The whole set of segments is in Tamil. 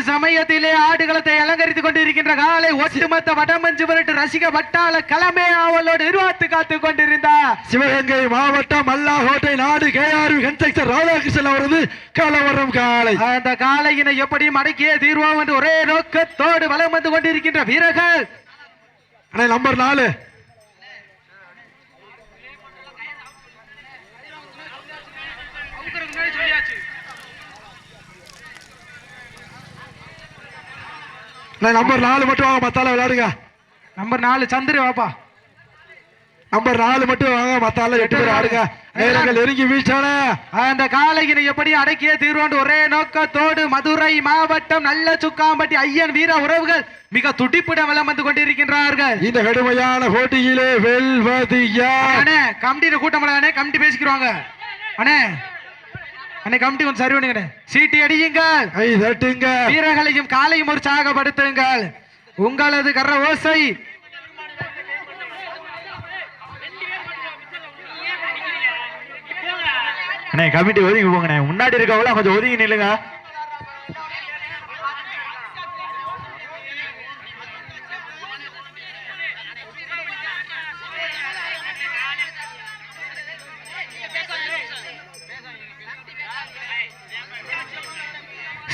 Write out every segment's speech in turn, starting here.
சமயத்திலே ஆடுகளத்தை அலங்கரித்துக் கொண்டிருக்கின்ற காலை ஒட்டுமொத்த வடமஞ்சு விரட்டு ரசிக வட்டாள கலமே அவளோடு எதிர்பார்த்து காத்துக் கொண்டிருந்தார். சிவகங்கை மாவட்டம் மல்லாகோட்டை நாடு KRV கன்ஸ்ட்ரக்ஷன் ராதாகிருஷ்ணன் அவரது கலவரம் காலை. அந்த காலையினை எப்படியும் அடக்கியே தீர்வோம் என்று ஒரே நோக்கத்தோடு வலம் வந்து கொண்டிருக்கின்ற வீரர்கள். நம்பர் 4 நம்பர் 4 மட்டும் வாங்க, மத்தால விளையாடுங்க. நம்பர் 4 சந்திர வாப்பா. நம்பர் 4 மட்டும் வாங்க, மத்தால 8 பேர் ஆடுங்க. நேரங்கள் நெருங்கி வீழ்ச்சான அந்த காலையினை எப்படி அடக்கிய தீர்வோண்டு ஒரே நோக்கத்தோடு மதுரை மாவட்டம் நல்ல சுக்காம்பட்டி ஐயன் வீர உறவுகள் மிக துடிப்புடன் வலம் வந்து கொண்டிருக்கின்றார்கள். இந்த கடுமையான போட்டியிலே வெல்வது யார்? கமிட்டியில கூட்டம் கமிட்டி பேசிக்கிறாங்க. அண்ணே அன்னை கமிட்டி கொஞ்சம் சரி பண்ணுங்க. சீட்டி அடியுங்கள், வீரர்களையும் காலையும் உற்சாகப்படுத்துங்கள். உங்களது கர ஓசை கமிட்டி ஒதுங்கி போங்க. முன்னாடி இருக்கவங்கள கொஞ்சம் ஒதுங்கி நில்லுங்க.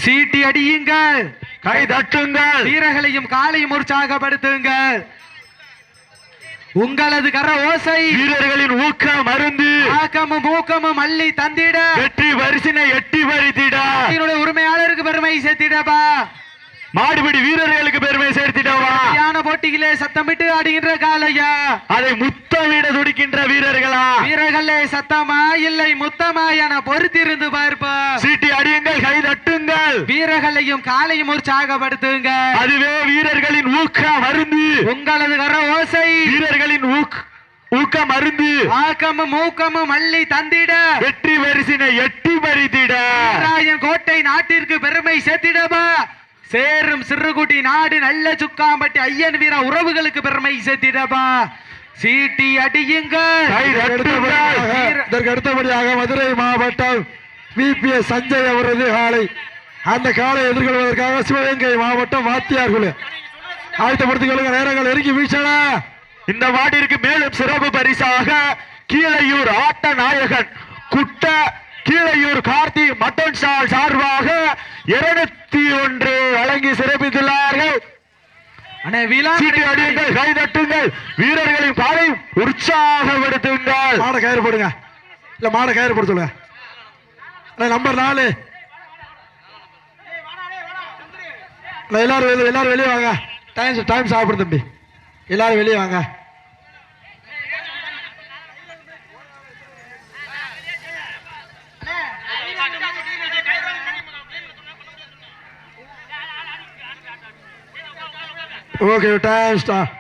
சீட்டி அடியுங்கள், கை தட்டுங்கள், வீரர்களையும் காலையும் உற்சாகப்படுத்துங்கள். உங்களது கர ஓசை வீரர்களின் ஊக்கம் மருந்து ஆக்கமும் ஊக்கமும் அள்ளி தந்திட வெற்றி பரிசினை எட்டி பறித்திட உரிமையாளருக்கு பெருமை சேர்த்திடப்பா. மாடுபிடி வீரர்களுக்கு பெருமை சேர்த்திடவா. போட்டியிலே சத்தமிட்டு ஆடுகின்ற காலையா, அதை முத்தமிட துடிக்கின்ற வீரர்களா? வீரர்களே சத்தமா இல்லை முத்தமா என பொறுத்திருந்து பார்ப்பா. சீட்டி அடியுங்கள், கை தட்டுங்கள், வீரர்களையும் காலையும் உற்சாகப்படுத்துங்க. அதுவே வீரர்களின் ஊக்க மருந்து. உங்களது கர ஓசை வீரர்களின் ஊக்கம் மருந்து ஆக்கமும் ஊக்கமும் அள்ளி தந்திட வெற்றி பரிசினை எட்டி பறித்திட கோட்டை நாட்டிற்கு பெருமை சேர்த்திடவா. சேரும் சிறுகுடி நாடு நல்ல சுக்காம்பட்டி ஐயன் வீர உறவுகளுக்கு பெருமை சேர்த்திடவா. சீட்டி அடியுங்கள். இதற்கு அடுத்தபடியாக மதுரை மாவட்டம் VPS சஞ்சய் அவரது காலை. அந்த காலை எதிர்கொள்வதற்காக சிவகங்கை மாவட்டம் வாத்தியார் குழு ஆயத்தப்படுத்திக் கொள்ளுங்க. நேரங்கள் நெருங்கி வீழ்ச்சன. இந்த மாட்டிற்கு மேலும் சிறப்பு பரிசாக கீழையூர் ஆட்ட நாயகன் குட்ட கீழையூர் கார்த்தி மட்டன் ஸ்டால் சார்பாக 201 வழங்கி சிறப்பித்துள்ளார்கள். கை தட்டுங்கள், வீரர்களின் காலை உற்சாகப்படுத்துங்கள். மாட கயிறு போடுங்க, இல்ல மாட கயிறு போட சொல்லுங்க. நம்பர் 4 எல்லாரும் வெளியே வாங்க. டைம் சாப்பிடு தம்பி, எல்லாரும் வெளியே வாங்க. Okay, time start.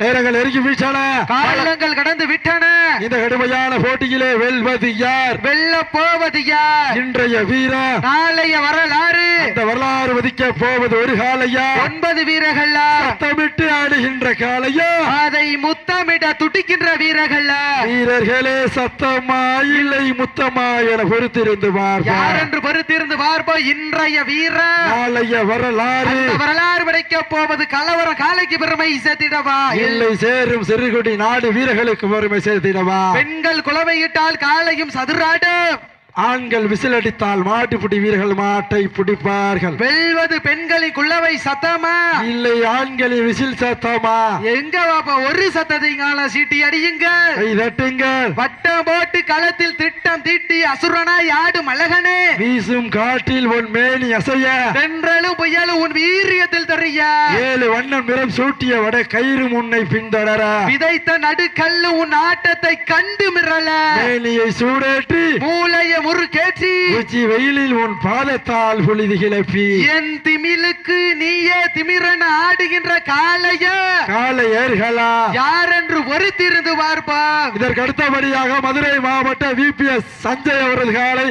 நேரங்கள் நெருங்கி வீழ்ச்சான, காலங்கள் கடந்து விட்டன. இந்த கடுமையான போட்டியிலே வெல்வது யார்? வெல்ல போவது யார்? இன்றைய வீரர், நாளைய வரலாறு. இந்த வரலாறு வதிக்க போவது ஒரு காலையா, 9 வீரர்கள் சத்தமிட்டு ஆடுகின்ற காலையா, அதை முத்தமிட துடிக்கின்ற வீரர்கள். வீரர்களே சத்தமா இல்லை முத்தமா என பொறுத்திருந்து பார்ப்போம். யார் என்று பொறுத்திருந்து பார்ப்போம். இன்றைய வீரர், நாளைய வரலாறு. வரலாறு படைக்க போவது கலவர காலைக்கு பெருமை சேர்த்திடவா, இல்லை சேரும் சிறுகுடி நாடு வீரர்களுக்கு பெருமை சேர்த்திடவா. பெண்கள் குலவையிட்டால் காலையும் சதுராடும், ஆண்கள் விசில் அடித்தால் மாட்டுப்பிடி வீரர்கள் மாட்டை பிடிப்பார்கள். வெல்வது பெண்களின் குள்ளவை சத்தமா இல்லை ஆண்களின் விசில் சத்தமா? எங்க வாப்பா ஒரு சத்தத்தைங்கால. சீட்டி அடியுங்கள், கை தட்டுங்கள், வட்டம் போட்டு களத்தில் திட்டம் தீட்டி அசுரனாய் ஆடும் அழகனே. வீசும் காற்றில் உன் மேனி அசைய, தென்றலும் புயலும் உன் வீரியத்தில் தெரிய, 7 வண்ணம் நிறம் சூட்டிய வட கயிறு முன்னை பின்தொடர, விதைத்த நடுக்கல்லு உன் ஆட்டத்தை கண்டு மிரள, மேனியை சூடேற்றி மூளைய முறுக்கேற்றி, உச்சி வெயிலில் உன் பாதத்தால் பொழுது கிளப்பி, என் திமிலுக்கு நீயே திமிரன ஆடுகின்ற காளையா, காளையர்களா யார் என்று பொறுத்திருந்து பார்ப்பா. இதற்கு அடுத்தபடியாக மதுரை மாவட்ட VPS சஞ்சய் அவரது காலை.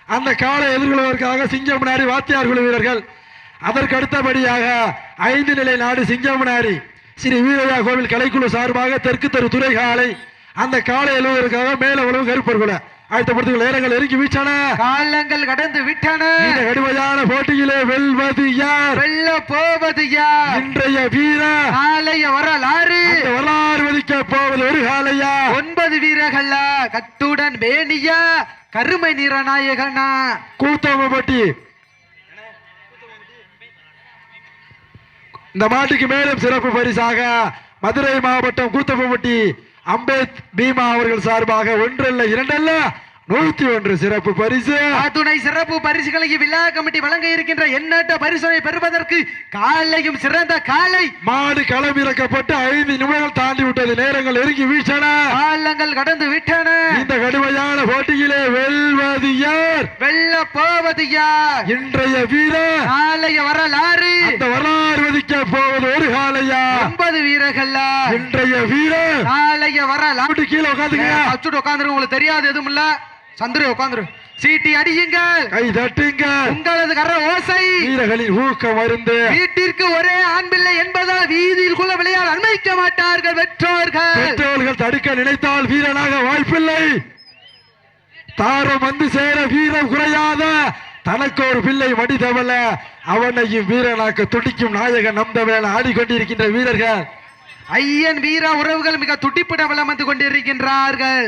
அந்த காலை எதிர்கொள்வதற்காக சிங்கமனாரி வாத்தியார் குழு வீரர்கள். அதற்கு அடுத்தபடியாக 5 நிலை நாடு சிங்கமனாரி ஸ்ரீ வீரய்யா கோவில் கலைக்குழு சார்பாக தெற்கு தெரு துறை காலை. அந்த காலை எழுவதற்காக மேல உழவு கருப்பர் குழு ஆயத்தப்படுத்துகள் நேரங்கள் நெருங்கி வீச்சன காலங்கள் கடந்து விட்டன இந்த கடுமையான போட்டியிலே வெல்வது யார் வெல்ல போவது யார் இன்றைய வீரர் நாளைய வரலாறு அந்த வரலாறு வதிக்க போவது ஒரு காலையா 9 வீரர்களா கட்டுடன் வேணியா கருமை நிற நாயகனா கூத்தமப்பட்டி இந்த மாட்டுக்கு மேலும் சிறப்பு பரிசாக மதுரை மாவட்டம் கூத்தமப்பட்டி அம்பேத் பீமா அவர்கள் சார்பாக 1 அல்ல 2 அல்ல 101 சிறப்பு பரிசு அத்துணை சிறப்பு பரிசுகளை விழா கமிட்டி வழங்க இருக்கின்ற எண்ணற்ற பரிசனை பெறுவதற்கு காலையும் சிறந்த காலை மாடு களமிறக்கப்பட்டு 5 நிமிடங்கள் தாண்டி விட்டது நேரங்கள் நெருங்கி வீழ்ச்சன காலங்கள் கடந்து விட்டன இந்த கடுமையான போட்டியிலே வெல்வது யார் வெல்ல போவது யார் இன்றைய வீரர் நாளைய வரலாறு அந்த வரலாறு வதிக்க போவது ஒரு காலையா 9 வீரர்கள் இன்றைய வீரர் நாளைய வரலாறு கீழே உட்காந்துங்க அச்சுட்டு உட்காந்துரு உங்களுக்கு தெரியாது எதுவும் இல்ல சந்திர உட்காந்துரு சீட்டி அடியுங்கள் கை தட்டுங்க உங்களது கர ஓசை வீரர்களின் ஊக்கம் மருந்து வீட்டிற்கு ஒரே ஆண் பிள்ளை என்பதால் வீதியில் குள்ள விளையாட அனுமதிக்க மாட்டார்கள் பெற்றோர்கள் தடுக்க நினைத்தால் வீரனாக வாய்ப்பில்லை தாரம் வந்து சேர வீரம் குறையாத தனக்கு ஒரு பிள்ளை மடிதவல அவனையும் வீரனாக்க துடிக்கும் நாயகன் நம்தவேல ஆடிக்கொண்டிருக்கின்ற வீரர்கள் ஐயன் வீர உறவுகள் மிக துடிப்புட வலம் வந்து கொண்டிருக்கின்றார்கள்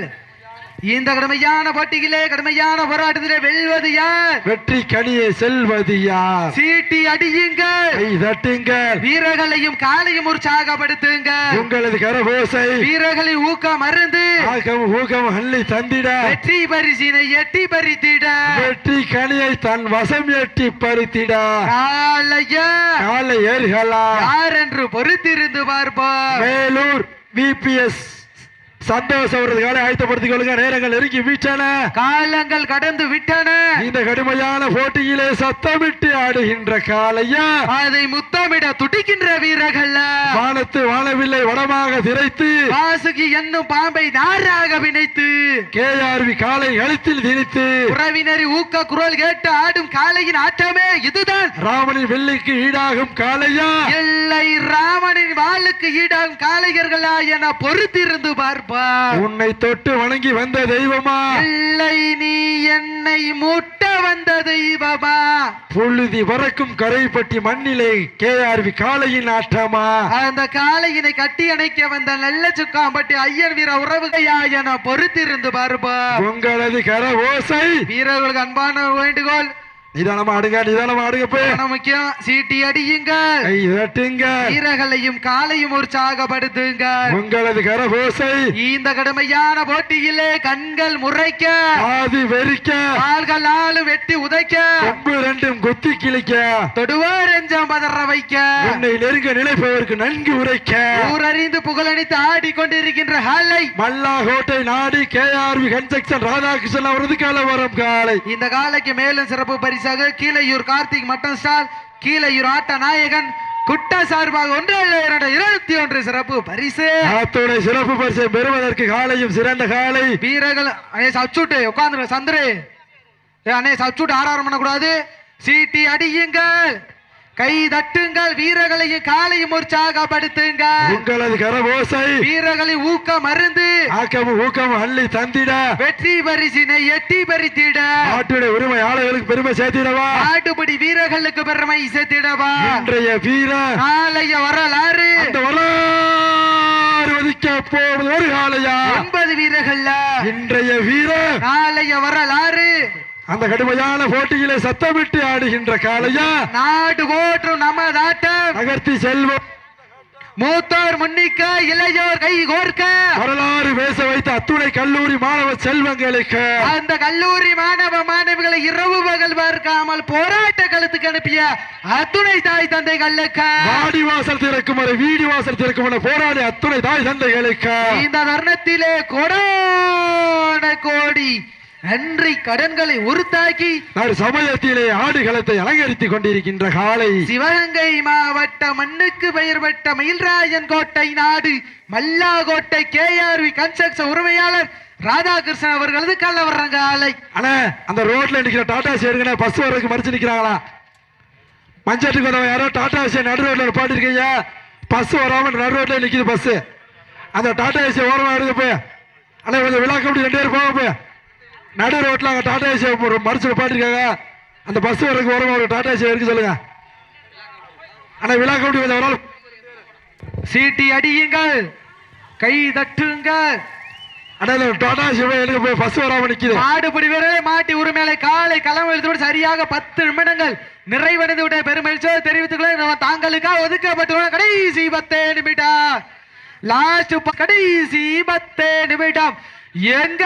இந்த கடுமையான போட்டியிலே கடுமையான போராட்டத்திலே வெல்வது யார் வெற்றி கனியை செல்வது யார் சீட்டி அடியுங்கள் கை தட்டுங்கள் வீரர்களையும் காலையும் உற்சாகப்படுத்துங்க உங்களது கரகோசை வீரர்களை ஊக்கம் மருந்து ஊக்கம் அள்ளி தந்திட வெற்றி பரிசினை எட்டி பறித்திட வெற்றி கனியை தன் வசம் எட்டி பறித்திட காலை ஏறுகளா யார் என்று பொறுத்திருந்து பார்ப்போம் வேலூர் விபிஎஸ் சந்தோஷம் அவரது காலை ஆயத்தப்படுத்திக் கொள்ளுங்க நேரங்கள் நெருங்கி வீச்சன காலங்கள் கடந்து விட்டன இந்த கடுமையான போட்டியிலே சத்தமிட்டு ஆடுகின்ற காலையா அதை முத்தமிட துடிக்கின்ற வீரர்கள் வானத்து வானவில்லை வடமாக திரைத்து வாசுகி என்னும் பாம்பை நாராக வினைத்து கேஆர்வி காலை கழுத்தில் திணித்து உறவினரி ஊக்க குரல் கேட்டு ஆடும் காலையின் ஆட்டமே இதுதான் ராமனின் வெள்ளிக்கு ஈடாகும் காலையா எல்லை ராமனின் வாளுக்கு ஈடாகும் காளையர்களா என பொறுத்திருந்து பார்ப்ப உன்னை தொட்டு வணங்கி வந்த தெய்வமா இல்லை நீ என்னை மூட்ட வந்த தெய்வமா புழுதி வரக்கும் கரைப்பட்டி மண்ணிலே கேஆர்வி காளையின் ஆட்டமா அந்த காளையினை கட்டி அணைக்க வந்த நல்ல சுக்காம்பட்டி ஐயன் வீர உறவுகையா என பொறுத்திருந்து பார்ப்பா உங்களது கர ஓசை வீரர்களுக்கு அன்பான வேண்டுகோள் நிதானமா ஆடுங்க முக்கியம் சீட்டி அடியுங்கள் வீரர்களையும் காலையும் உற்சாகப்படுத்துங்க உங்களது கரகோசை இந்த கடுமையான போட்டியிலே கண்கள் முறைக்க ஆதி வெறிக்க கால்களால் வெட்டி உதைக்க கொம்பு ரெண்டும் குத்தி கிழிக்க தொடுவார் எஞ்சம் பதற வைக்க உன்னை நெருங்க நிலைப்பவருக்கு நன்கு உரைக்க ஊரறிந்து புகழணித்து ஆடிக்கொண்டிருக்கின்ற ஹாலை மல்லாகோட்டை நாடி கேஆர்வி கன்ஸ்ட்ரக்ஷன் ராதாகிருஷ்ணன் அவரது கலவரம் காலை இந்த காலைக்கு மேலும் சிறப்பு பரிசு கீழையூர் கார்த்திக் மட்டன் ஸ்டால் கீழையூர் ஆட்ட நாயகன் குட்ட சார்பாக 1,221 சிறப்பு பரிசு அத்துணை சிறப்பு பரிசை பெறுவதற்கு காலையும் சிறந்த காலை வீரர்கள் சப்சூட்டு உட்கார்ந்து சந்திரு அண்ணே சப்சூட் ஆராரம் பண்ணக்கூடாது சீட்டி அடியுங்கள் கை தட்டுங்கள் வீரர்களையும் காலையும் உற்சாகப்படுத்துங்கள் உங்களது கரகோசை வீரர்களை ஊக்கம் மருந்து ஆக்கமும் ஊக்கமும் அள்ளி தந்திட வெற்றி பரிசினை எட்டி பறித்திட நாட்டுடைய உரிமை ஆளுகளுக்கு பெருமை சேர்த்திடவா நாட்டுப்படி வீரர்களுக்கு பெருமை சேர்த்திடவா இன்றைய வீரர் நாளைய வரலாறு அந்த வரலாறு வதிக்க போவது ஒரு காலையா 9 வீரர்கள் இன்றைய வீரர் நாளைய வரலாறு அந்த கடுமையான போட்டியிலே சத்தமிட்டு ஆடுகின்ற காலையா நாடு போற்றும் நமதாட்டம் நகர்த்தி செல்வம் மூத்தோர் முன்னிக்க இளையோர் கை கோர்க்க வரலாறு பேச வைத்த அத்துணை கல்லூரி மாணவ செல்வங்களுக்கு அந்த கல்லூரி மாணவ மாணவிகளை இரவு பகல் பார்க்காமல் போராட்ட களத்துக்கு அனுப்பிய அத்துணை தாய் தந்தைகளுக்கு வாடி வாசல் திறக்கும் வரை வீடி வாசல் திறக்கும் என போராடி அத்துணை தாய் தந்தைகளுக்கு இந்த தருணத்திலே கோடான கோடி நன்றி கடன்களை உறுத்தாக்கி சமயத்திலே ஆடுகளத்தை அலங்கரித்துக் கொண்டிருக்கின்ற காலை சிவகங்கை மாவட்ட மண்ணுக்கு பெயர் பெற்ற மயில்ராயன் கோட்டை நாடு மல்லாகோட்டை கேஆர்வி கன்ஸ்ட்ரக்ஷன் உரிமையாளர் ராதாகிருஷ்ணன் அவர்களது கலவரங்க ஆலை ஆனா அந்த ரோட்ல நிக்கிற டாடா சேருங்க பஸ் வர்றதுக்கு மறிச்சு நிக்கிறாங்களா மஞ்சட்டுக்கு வந்தவங்க யாரோ டாடா ஏசியா நடு ரோட்ல பாட்டு இருக்கீங்க பஸ் வராம நடு ரோட்ல நிக்குது பஸ் அந்த டாடா ஏசியா ஓரமா எடுங்க போய் ஆனா கொஞ்சம் விழா கபடி 2 பேர் போக போய் நடு ரோட்ல அங்க டாடா ஏசி ஒரு மறுச்சு பாட்டிருக்காங்க. அந்த பஸ் வரக்கு வரும் ஒரு டாடா ஏசி எடுக்க சொல்லுங்க. ஆனா விழா கமிட்டி கொஞ்சம் ஒரு நாள் சீட்டி அடியுங்கள், கை தட்டுங்கள். அண்ணா டாடா சிவா எனக்கு போய் பஸ் வராம நிக்குது. மாடுபிடி வீரரை மாட்டி உரிமையை காலை களம் எழுத்தோடு சரியாக 10 நிமிடங்கள் நிறைவடைந்து விட பெருமகிழ்ச்சியை தெரிவித்துக் கொள்ள தாங்களுக்காக ஒதுக்கப்பட்டுள்ள கடைசி 10 நிமிடம். லாஸ்ட் கடைசி 10 நிமிடம். எங்க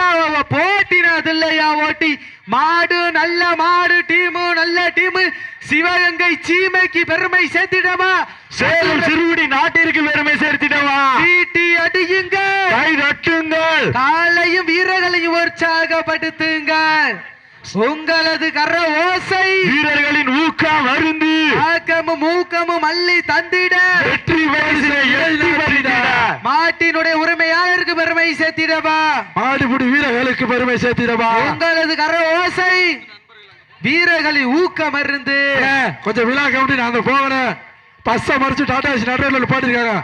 போட்டினது இல்லையா ஓட்டி? மாடு நல்ல மாடு, டீமு நல்ல டீமு. சிவகங்கை சீமைக்கு பெருமை சேர்த்திடவா? சேலம் சிறுகுடி நாட்டிற்கு பெருமை சேர்த்திடவா? சீட்டி அடியுங்கள், கை தட்டுங்கள், காலையும் வீரர்களையும் உற்சாகப்படுத்துங்கள். உங்களது கர ஓசை வீரர்களின் ஊக்கம் அருந்து ஆக்கமும் ஊக்கமும் அள்ளி தந்திட வெற்றி பரிசினை மாட்டினுடைய உரிமையாளருக்கு பெருமை சேர்த்திடவா? மாடுபிடி வீரர்களுக்கு பெருமை சேர்த்திடவா? உங்களது கர ஓசை வீரர்களின் ஊக்கம் அருந்து. கொஞ்சம் விழா கமிட்டி நான் போகணும். பஸ்ஸை மறிச்சு டாடா நடுவில் பாட்டிருக்காங்க.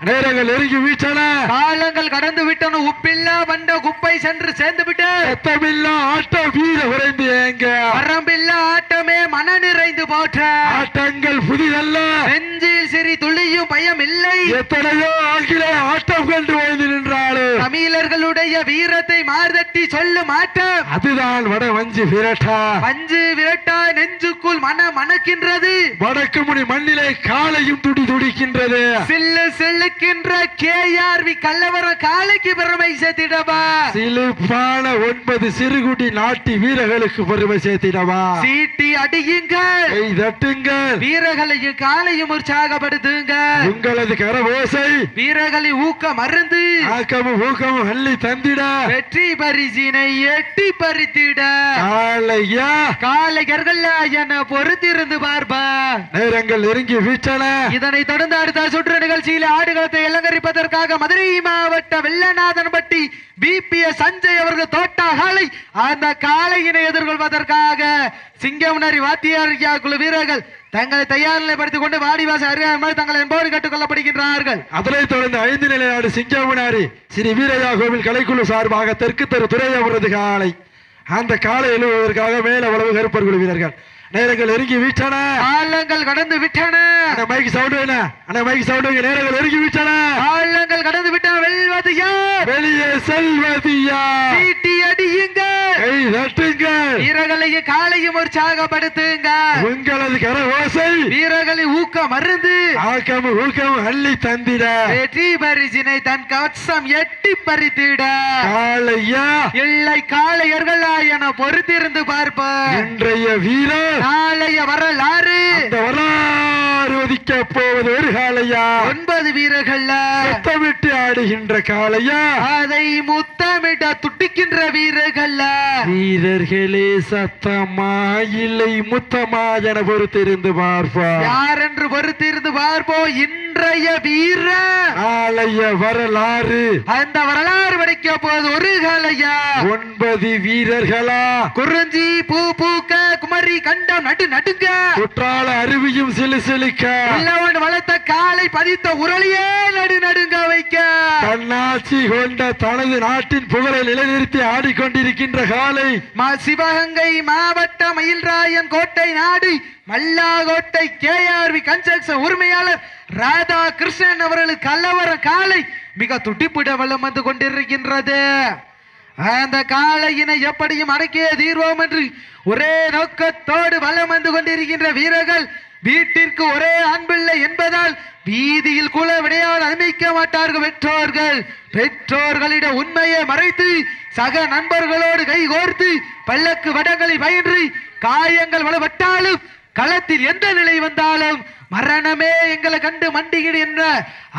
நேரங்கள் நெருங்கி வீச்சன, காலங்கள் கடந்து விட்டன. உப்பில்லா வண்ட குப்பை சென்று சேர்ந்து விட்டு ரத்தமில்லா ஆட்டம் வீர உறைந்து ஏங்க, வரம்பில்லா ஆட்டமே மன நிறைந்து போற்ற. ஆட்டங்கள் புதிதல்ல, நெஞ்சில் சிறி துளியும் பயம் இல்லை. எத்தனையோ ஆங்கில ஆட்டம் கண்டு ஓய்ந்து நின்றாலும் தமிழர்களுடைய வீரத்தை மார்தட்டி சொல்லும் ஆட்டம் அதுதான் வட வஞ்சி விரட்டா. வஞ்சு விரட்டா நெஞ்சுக்குள் மணக்கின்றது. வடக்கு முனி மண்ணிலே காலையும் துடி துடிக்கின்றது. சில்லு சில்லுக்கின்ற கேஆர்வி கல்லவர காலைக்கு பெருமை சேர்த்திடவா? சிலுப்பான 9 சிறுகுடி நாட்டி வீரர்களுக்கு பெருமை சேர்த்திடவா? சீட்டி அடியுங்கள், கை தட்டுங்கள், வீரர்களையும் காலையும் உற்சாகப்படுத்துங்கள். உங்களது கரவோசை வீரர்களை ஊக்கம் மருந்து ஆக்கமும் ஊக்கமும் அள்ளி தந்திட வெற்றி பரிசினை எட்டி பறித்திட காலையா காலையர்கள் என பொறுத்திருந்து பார்ப்பா. நேரங்கள் நெருங்கி வீச்சன. இதனை தொடர்ந்து அடுத்த சுற்று நிகழ்ச்சியில் ஆடுகளத்தை அலங்கரிப்பதற்காக மதுரை மாவட்ட வெள்ளநாதன்பட்டி பிபிஎஸ் சஞ்சய் அவர்கள் தோட்டா காலை அந்த காளையினை எதிர்கொள்வதற்காக சிங்கம்நரி வாத்தியார் குழு வீரர்கள் தங்களை தயார் நிலைப்படுத்திக் கொண்டு வாடிவாச அருகாமல் தங்கள் என்போடு கேட்டுக் கொள்ளப்படுகின்றார்கள். அதனைத் தொடர்ந்து 5 நிலை நாடு சிங்கமுனாரி ஸ்ரீ வீரையா கோவில் கலைக்குழு சார்பாக தெற்கு தெரு துறை அவரது காலை அந்த காலை எழுவதற்காக மேல உளவு கருப்பர் குழு வீரர்கள் நேரங்கள் நெருங்கி வீச்சன. காலங்கள் கடந்து விட்டன. மைக்கு சவுண்ட் வேணா? மைக்கு சவுண்ட் நேரங்கள் நெருங்கி வீச்சன. காலங்கள் கடந்து விட்டன. வெல்வது யார்? வெளியே செல்வது யார்? சீட்டி அடியுங்கள், கை தட்டுங்கள், வீரர்களையும் காலையும் உற்சாகப்படுத்துங்கள். உங்களது கர ஓசை வீரர்களை ஊக்கம் மருந்து ஆக்கமும் ஊக்கமும் அள்ளி தந்திட வெற்றி பரிசினை தன் கவசம் எட்டி பறித்திட காலையா இல்லை காளையர்களா என பொறுத்திருந்து பார்ப்பார். இன்றைய வீரர் நாளைய வரலாறு அந்த வரலாறு ஒதுக்க போவது ஒரு காளையா 9 வீரர்கள் சத்தமிட்டு ஆடுகின்ற காளையா அதை முத்தமிட துட்டிக்கின்ற வீரர்கள் வீரர்களே சத்தமா இல்லை முத்தமா என பொறுத்திருந்து பார்ப்போம். யார் என்று பொறுத்திருந்து பார்ப்போம். இன்றைய வீர காளைய வரலாறு அந்த வரலாறு படைக்க போது ஒரு காளையா 9 வீரர்களா குறிஞ்சி பூ பூக்க குமரி கண்டம் நடு நடுங்க குற்றால அருவியும் சிலு சிலுக்க உள்ளவன் வளர்த்த காலை பதித்த உரளியே நடு நடுங்க வைக்க தன்னாட்சி கொண்ட தனது நாட்டின் புகழை நிலைநிறுத்தி ஆடிக்கொண்டிருக்கின்ற காலை சிவகங்கை மாவட்ட மயில்ராயன் கோட்டை நாடு மல்லாகோட்டை கேஆர்வி கன்ஸ்ட்ரக்ஷன் உரிமையாளர் ராதா கிருஷ்ணன் அவர்களுக்கு கல்லவர காலை மிக துடிப்புட வளம் வந்து கொண்டிருக்கின்றது. அந்த காளையினை எப்படியும் அடக்கிய தீர்வோம் என்று ஒரே நோக்கத்தோடு வளம் வந்து கொண்டிருக்கின்ற வீரர்கள் வீட்டிற்கு ஒரே அன்பில்லை என்பதால் வீதியில் குல விடையால் அனுமதிக்க மாட்டார்கள் பெற்றோர்கள். பெற்றோர்களிடம் உண்மையை மறைத்து சக நண்பர்களோடு கை கோர்த்து பல்லக்கு வடங்களை பயின்று காயங்கள் வளப்பட்டாலும் களத்தில் எந்த நிலை வந்தாலும் மரணமே எங்களை கண்டு மண்டிகிடு என்ற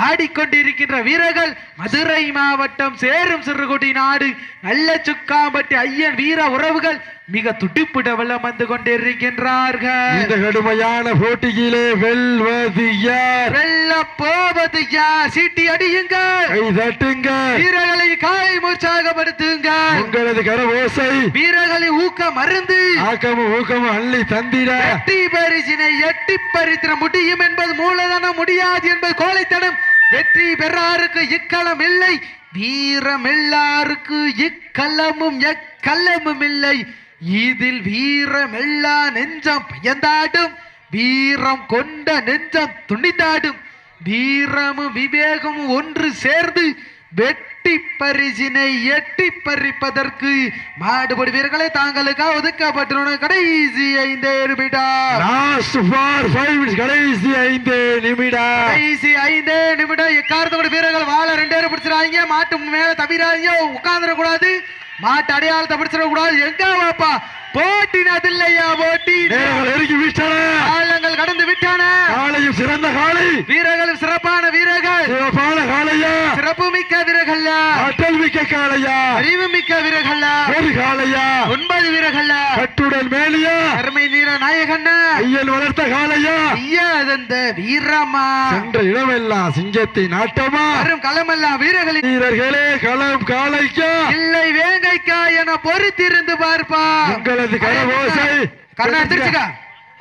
ஆடிக்கொண்டிருக்கின்ற வீரர்கள் மதுரை மாவட்டம் சேரும் சிறுகுடி நாடு நல்ல சுக்காம்பட்டி ஐயன் வீர உறவுகள் மிக துடிப்புட வளம் வந்து கொண்டிருக்கின்றார்கள். இந்த கடுமையான போட்டியிலே வெல்வது யார்? வெல்ல போவது யார்? சீட்டி அடியுங்கள், கை தட்டுங்கள், வீரர்களை காலை உற்சாகப்படுத்துங்கள். உங்களது கரவோசை வீரர்களை ஊக்கம் மருந்து ஆக்கமும் ஊக்கமும் அள்ளி தந்திட வெற்றி பரிசினை எட்டி பறித்திட முடியும் என்பது மூலதனம், முடியாது என்பது கோழைத்தனம். வெற்றி பெறாருக்கு இக்களம் இல்லை, வீரம் எல்லாருக்கு இக்களமும் எக்களமும் இல்லை. இதில் வீரம் எல்லா நெஞ்சம் பயந்தாடும், வீரம் கொண்ட நெஞ்சம் துணிந்தாடும். வீரமும் விவேகமும் ஒன்று சேர்ந்து வெட்டி பரிசினை எட்டி பறிப்பதற்கு மாடுபடி வீரர்களை தாங்களுக்காக ஒதுக்கப்பட்டுள்ள கடைசி 5 நிமிடம். கடைசி 5 நிமிடம். கடைசி 5 நிமிடம். எக்காரத்தோட வீரர்கள் வாழ 2 பேரும் பிடிச்சிடாங்க. மாட்டு மேல தவிராங்க, உட்கார்ந்துட கூடாது. மாட்டு அடையாளத்தை பிடிச்சிட கூடாது. எங்க வாப்பா போட்டினது இல்லையா? போட்டி நெருங்கி விட்டன, காலங்கள் கடந்து விட்டன. காலையும் சிறந்த காலை, வீரர்களும் சிறப்பான வீரர்கள், சிறப்பான காலையா, சிறப்பு மிக்க வீரர்கள், ஆற்றல் மிக்க காலையா, அறிவு மிக்க வீரர்கள், ஒரு காலையா, 9 வீரர்கள், கட்டுடல் மேலியா, அருமை வீர நாயகன், ஐயன் வளர்த்த காலையா, ஐயாதந்த வீரமா, சென்ற இடமெல்லாம் சிங்கத்தின் ஆட்டமா, வரும் களமெல்லாம் வீரர்களின் வீரர்களே களம் காலைக்கா இல்லை வேங்கைக்கா என பொறுத்திருந்து பார்ப்பா. உங்களது கரவோசை கர்ணா எந்திரிச்சுக்க,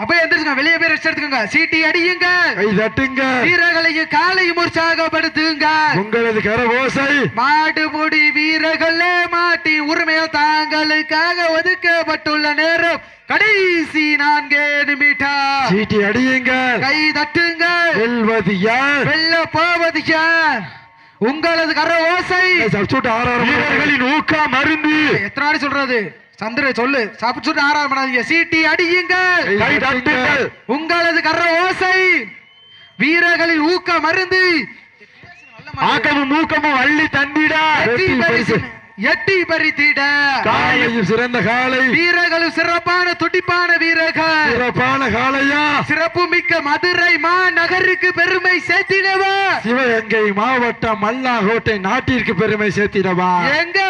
அப்படியே எந்திரிச்சுங்க, வெளியே போய் ரெஸ்ட் எடுத்துக்கங்க. சீட்டி அடியுங்க, கை தட்டுங்க, வீரர்களையும் காலையும் உற்சாகப்படுத்துங்க. உங்களது கரவோசை மாடுபுடி வீரர்களே, மாட்டின் உரிமையை தாங்களுக்காக ஒதுக்கப்பட்டுள்ள நேரம் கடைசி 4 நிமிடம். சீட்டி அடியுங்க, கை தட்டுங்க, வெல்வது யார், வெல்ல போவது யார்? உங்களது கர ஓசை வீரர்களின் ஊக்கம் மருந்து. எத்தனை நாள் சொல்றது? சந்திர சொல்லு, சாப்பிட்டு ஆறாம் பண்ணாதீங்க. சீட்டி அடியுங்க, கை தட்டுங்கள், உங்களது கர ஓசை வீரர்களின் ஊக்க மருந்து. ஆக்கமும் ஊக்கமும் அள்ளி தந்திட எட்டி பறித்திட காலையும் சிறந்த காலை, வீரர்களும் சிறப்பான துடிப்பான வீரர்கள், சிறப்பான காலையா, சிறப்பு மிக்க மதுரை மாநகருக்கு பெருமை சேர்த்திடவா, சிவகங்கை மாவட்டம் மல்லாகோட்டை நாட்டிற்கு பெருமை சேர்த்திடவா. எங்க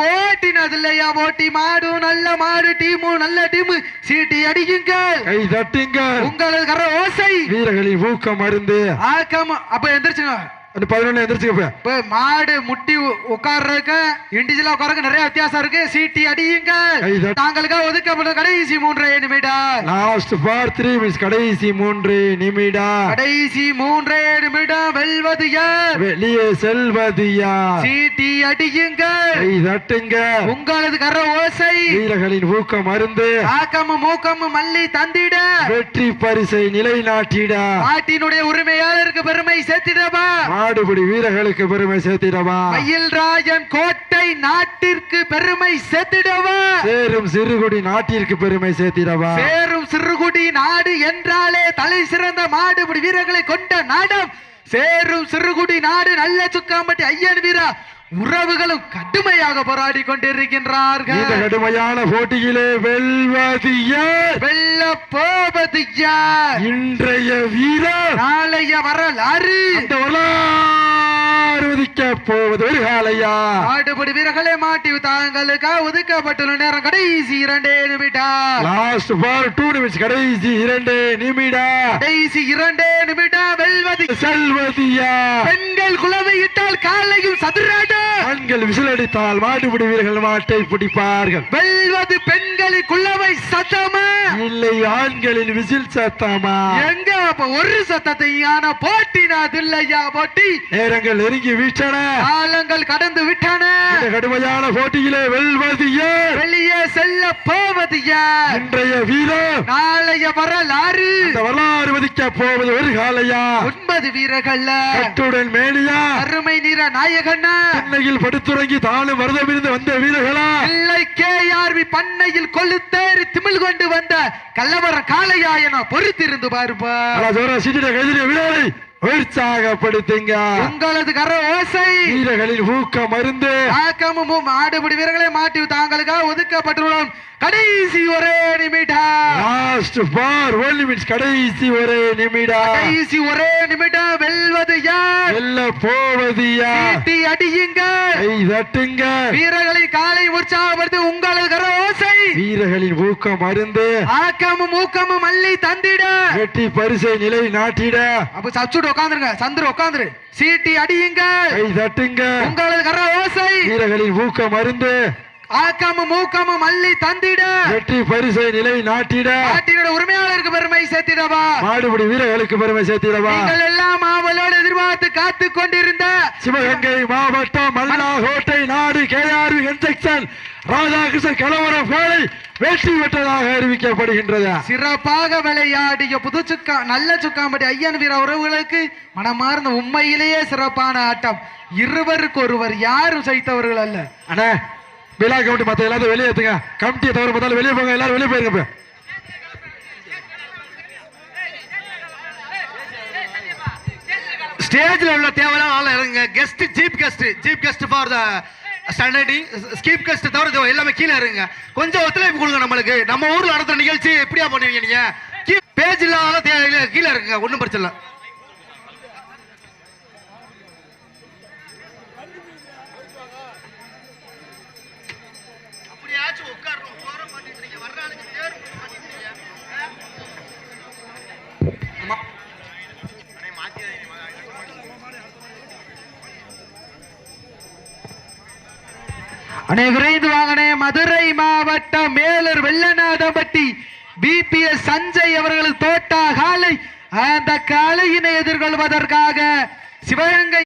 போட்டினது இல்லையா? போட்டி மாடு நல்ல மாடு, டீமும் நல்ல டீமு. சீட்டி அடிக்குங்க, கை தட்டுங்க, உங்களது கர ஓசை வீரர்களின் ஊக்கம் மருந்து. ஆக்கம். அப்ப எந்திரிச்சுங்க, 11 எந்திரிச்சுக்க. இப்ப மாடு முட்டி உட்கார்றதுக்கு இண்டிஜுவலா உட்கார்றதுக்கு நிறைய வித்தியாசம் இருக்கு. சீட்டி அடியுங்க, தாங்களுக்காக ஒதுக்கப்பட்ட கடைசி 3 நிமிடம். லாஸ்ட் ஃபார் 3 மினிட்ஸ், கடைசி 3 நிமிடம். கடைசி 3 நிமிடம். வெல்வது யார், வெளியே செல்வது யார்? சீட்டி அடியுங்க, கை தட்டுங்க, உங்களது கர ஓசை வீரர்களின் ஊக்கம் மருந்து. ஆக்கமும் மூக்கமும் மல்லி தந்திட வெற்றி பரிசை நிலைநாட்டிட நாட்டினுடைய உரிமையாளருக்கு பெருமை சேர்த்திடவா, மாடுபிடி வீரர்களுக்கு பெருமை சேர்த்திடவா, மயில்ராஜன் கோட்டை நாட்டிற்கு பெருமை சேர்த்திடவா, சேரும் சிறுகுடி நாட்டிற்கு பெருமை சேர்த்திடவா. சேரும் சிறுகுடி நாடு என்றாலே தலை சிறந்த மாடுபிடி வீரர்களை கொண்ட நாடம். சேரும் சிறுகுடி நாடு நல்ல சுக்காம்பட்டி ஐயன் வீரா உறவுகளும் கடுமையாக போராடி கொண்டிருக்கின்றார்கள். இந்த கடுமையான போட்டியிலே வெல்வது யார், வெல்ல போவது யார்? இன்றைய வீரர், நாளைய வரலாறு. அந்த வரலாறு ஒதுக்க போவது ஒரு காலையா. ஆடுபடி வீரர்களே, மாட்டி தாங்களுக்காக ஒதுக்கப்பட்டுள்ள நேரம் கடைசி 2 நிமிடம். லாஸ்ட் ஃபார் 2 நிமிட்ஸ், கடைசி 2 நிமிடம். கடைசி 2 நிமிடம். வெல்வது செல்வது யார்? பெண்கள் குலவையிட்டால் காலையும் சதுராட, ஆண்கள் விசிலடித்தால் மாடுபிடி வீரர்கள் மாட்டை பிடிப்பார்கள். வெல்வது பெண்களின் குள்ளவை சத்தமா இல்லை ஆண்களின் விசில் சத்தமா? எங்க அப்ப ஒரு சத்தத்தையான போட்டினது இல்லையா? போட்டி நேரங்கள் நெருங்கி விட்டன, காலங்கள் கடந்து விட்டன. இந்த கடுமையான போட்டியிலே வெல்வது யார், வெளியே செல்ல போவது யார்? இன்றைய வீரர், நாளைய வரலாறு. அந்த வரலாறு ஒதுக்க போவது ஒரு காலையா. 9 வீரர்கள், கட்டுடன் மேலியா, அருமை நீர நாயகனா, சென்னையில் படுத்துறங்கி தானும் வருதமிருந்து வந்த வீரர்களா, இல்லை KRV பண்ணையில் கொளுத்தேறி திமிழ் கொண்டு வந்த கல்லவர காளையா என பொறுத்திருந்து பார்ப்பா. வீரரை உற்சாகப்படுத்துங்க, உங்களது கர ஓசை வீரர்களின் ஊக்கம் மருந்து. ஆக்கமும் ஆடுபடி வீரர்களை மாட்டி தாங்களுக்காக ஒதுக்கப்பட்டுள்ளோம் கடைசி 1 நிமிடம். லாஸ்ட் ஃபார் 1 நிமிட்ஸ், கடைசி 1 நிமிடம். கடைசி 1 நிமிடம். வெல்வது யார், வெல்ல போவது யார்? சீட்டி அடியுங்க, கை தட்டுங்க, வீரர்களை காலை உற்சாகப்படுத்தி உங்களது கர ஓசை வீரர்களின் ஊக்கம் மருந்து. ஆக்கமும் ஊக்கமும் அள்ளி தந்திட வெற்றி பரிசை நிலை நாட்டிட. அப்ப சச்சுட்டு உட்காந்துருங்க, சந்திர உட்காந்துரு. சீட்டி அடியுங்க, கை தட்டுங்க, உங்களது கர ஓசை வீரர்களின் ஊக்கம் மருந்து. ஆக்கமும் மூக்கமும் அள்ளி தந்திட வெற்றி பரிசை நிலை நாட்டிட நாட்டினோட உரிமையாளருக்கு பெருமை சேர்த்திடவா மாடுபிடி வீரர்களுக்கு பெருமை சேர்த்திடவா நீங்கள் எல்லாம் ஆவலோடு எதிர்பார்த்து காத்து கொண்டிருந்த சிவகங்கை மாவட்டம் மல்லாகோட்டை நாடு KRV கன்ஸ்ட்ரக்ஷன் ராதாகிருஷ்ணன் கலவரம் காலை வெற்றி பெற்றதாக அறிவிக்கப்படுகின்றது. சிறப்பாக விளையாடிய புது சுக்கா நல்ல சுக்காம்பட்டி ஐயன் வீர உறவுகளுக்கு மனமார்ந்த உண்மையிலேயே சிறப்பான ஆட்டம். இருவருக்கு ஒருவர் யாரும் சைத்தவர்கள் அல்ல. அண்ணா விழா கமிட்டி மத்த எல்லாத்தையும் வெளியே ஏத்துங்க. கமிட்டியை தவிர பார்த்தாலும் வெளியே போங்க. எல்லாரும் வெளியே போயிருங்க. ஸ்டேஜ்ல உள்ள தேவையான ஆள் இருங்க. Guest chief guest for the standing skip guest தவிர எல்லாமே கீழே இருங்க. கொஞ்சம் ஒத்துழைப்பு கொடுங்க நம்மளுக்கு. நம்ம ஊர்ல நடத்துற நிகழ்ச்சி எப்படியா பண்ணுவீங்க நீங்க? பேஜ் இல்லாத கீழே இருக்குங்க. ஒன்றும் பிரச்சனை இல்லை. அப்படியாச்சும் உட்காரணும். உட்கார மாட்டேங்கிறீங்க. வர்றானுங்க தேர்வு மாட்டேங்கிறீங்க. அனே விரைந்து வாங்கனே. மதுரை மாவட்டம் மேலூர் வெள்ளநாதம்பட்டி BPS சஞ்சய் அவர்கள் தோட்டா காலை அந்த காளையினை எதிர்கொள்வதற்காக சிவகங்கை